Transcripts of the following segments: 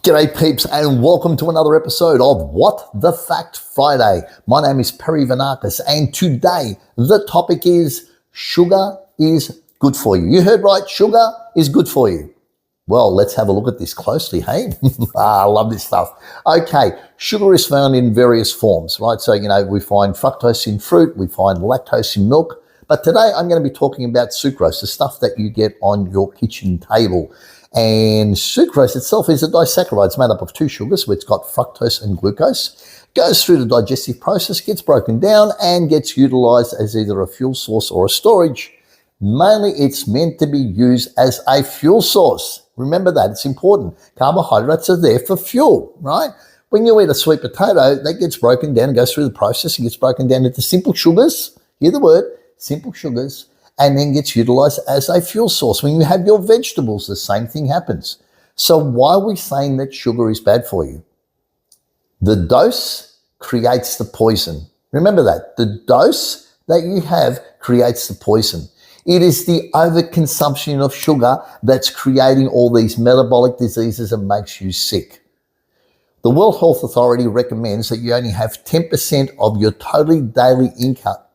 G'day peeps and welcome to another episode of What the Fact Friday. My name is Venakis and today the topic is sugar is good for you. You heard right, sugar is good for you. Well, let's have a look at this closely, hey? I love this stuff. Okay, sugar is found in various forms, right? So, we find fructose in fruit, we find lactose in milk, but today I'm going to be talking about sucrose, the stuff that you get on your kitchen table. And sucrose itself is a disaccharide. It's made up of two sugars, so it's got fructose and glucose. Goes through the digestive process, gets broken down, and gets utilized as either a fuel source or a storage. Mainly, it's meant to be used as a fuel source. Remember that, it's important. Carbohydrates are there for fuel, right? When you eat a sweet potato, that gets broken down and goes through the process and gets broken down into simple sugars. Hear the word, simple sugars. And then gets utilized as a fuel source. When you have your vegetables, the same thing happens. So why are we saying that sugar is bad for you? The dose creates the poison. Remember that. The dose that you have creates the poison. It is the overconsumption of sugar that's creating all these metabolic diseases and makes you sick. The World Health Authority recommends that you only have 10% of your total daily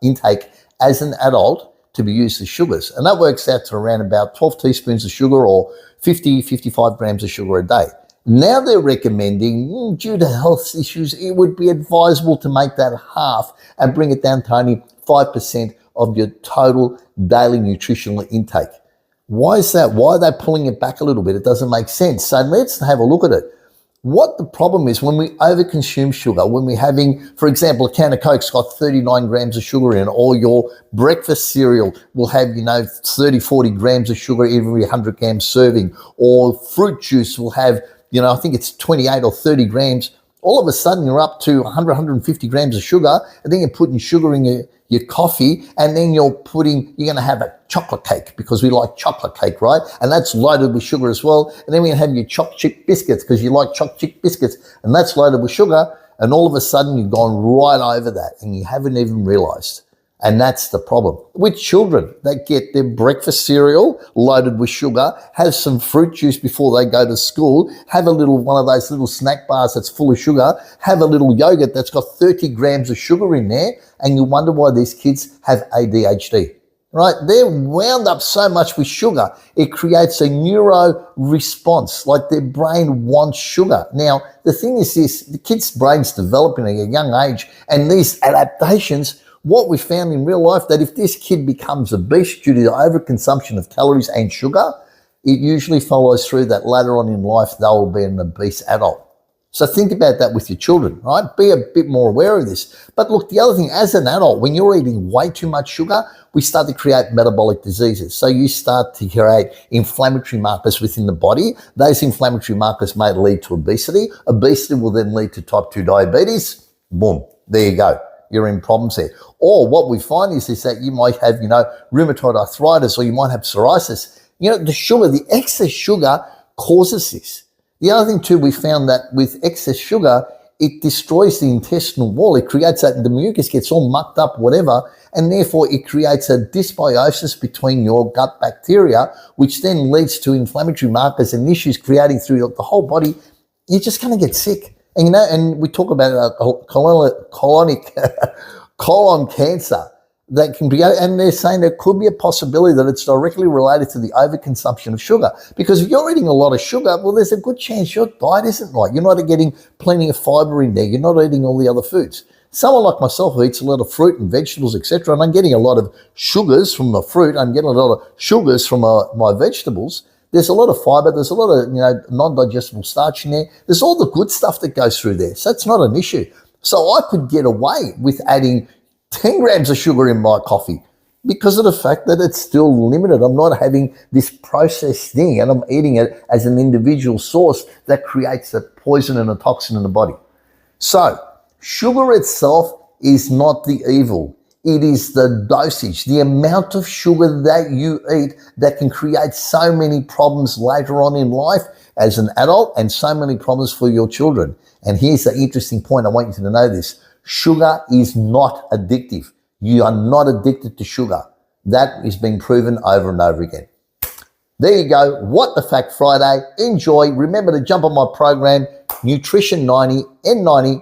intake as an adult to be used as sugars. And that works out to around about 12 teaspoons of sugar or 55 grams of sugar a day. Now they're recommending, due to health issues, it would be advisable to make that half and bring it down to only 5% of your total daily nutritional intake. Why is that? Why are they pulling it back a little bit? It doesn't make sense. So let's have a look at it. What the problem is when we overconsume sugar, when we're having, for example, a can of Coke's got 39 grams of sugar in it, or your breakfast cereal will have, 30, 40 grams of sugar every 100 grams serving, or fruit juice will have, I think it's 28 or 30 grams. All of a sudden you're up to 100, 150 grams of sugar, and then you're putting sugar in your coffee, and then you're going to have a chocolate cake because we like chocolate cake, right? And that's loaded with sugar as well. And then we're going to have your choc chip biscuits because you like choc chip biscuits, and that's loaded with sugar. And all of a sudden you've gone right over that and you haven't even realized. And that's the problem. With children, they get their breakfast cereal loaded with sugar, have some fruit juice before they go to school, have a little one of those little snack bars that's full of sugar, have a little yogurt that's got 30 grams of sugar in there, and you wonder why these kids have ADHD, right? They're wound up so much with sugar, it creates a neuro response, like their brain wants sugar. Now, the thing is this, the kids' brain's developing at a young age, and these adaptations, what we found in real life, that if this kid becomes obese due to the overconsumption of calories and sugar, it usually follows through that later on in life, they'll be an obese adult. So think about that with your children, right? Be a bit more aware of this. But look, the other thing, as an adult, when you're eating way too much sugar, we start to create metabolic diseases. So you start to create inflammatory markers within the body. Those inflammatory markers may lead to obesity. Obesity will then lead to type 2 diabetes. Boom, there you go. You're in problems there. Or what we find is that you might have, rheumatoid arthritis, or you might have psoriasis. The sugar, the excess sugar causes this. The other thing too, we found that with excess sugar, it destroys the intestinal wall. It creates that, the mucus gets all mucked up, whatever, and therefore it creates a dysbiosis between your gut bacteria, which then leads to inflammatory markers and issues creating through the whole body. You're just going to get sick. And and we talk about colon cancer that can be, and they're saying there could be a possibility that it's directly related to the overconsumption of sugar. Because if you're eating a lot of sugar, well, there's a good chance your diet isn't right. You're not getting plenty of fibre in there. You're not eating all the other foods. Someone like myself who eats a lot of fruit and vegetables, etc., and I'm getting a lot of sugars from the fruit, I'm getting a lot of sugars from my vegetables. There's a lot of fibre, there's a lot of non-digestible starch in there. There's all the good stuff that goes through there. So it's not an issue. So I could get away with adding 10 grams of sugar in my coffee because of the fact that it's still limited. I'm not having this processed thing and I'm eating it as an individual source that creates a poison and a toxin in the body. So sugar itself is not the evil. It is the dosage, the amount of sugar that you eat that can create so many problems later on in life as an adult and so many problems for your children. And here's the interesting point. I want you to know this. Sugar is not addictive. You are not addicted to sugar. That is being proven over and over again. There you go. What the Fact Friday. Enjoy. Remember to jump on my program, Nutrition 90, N90.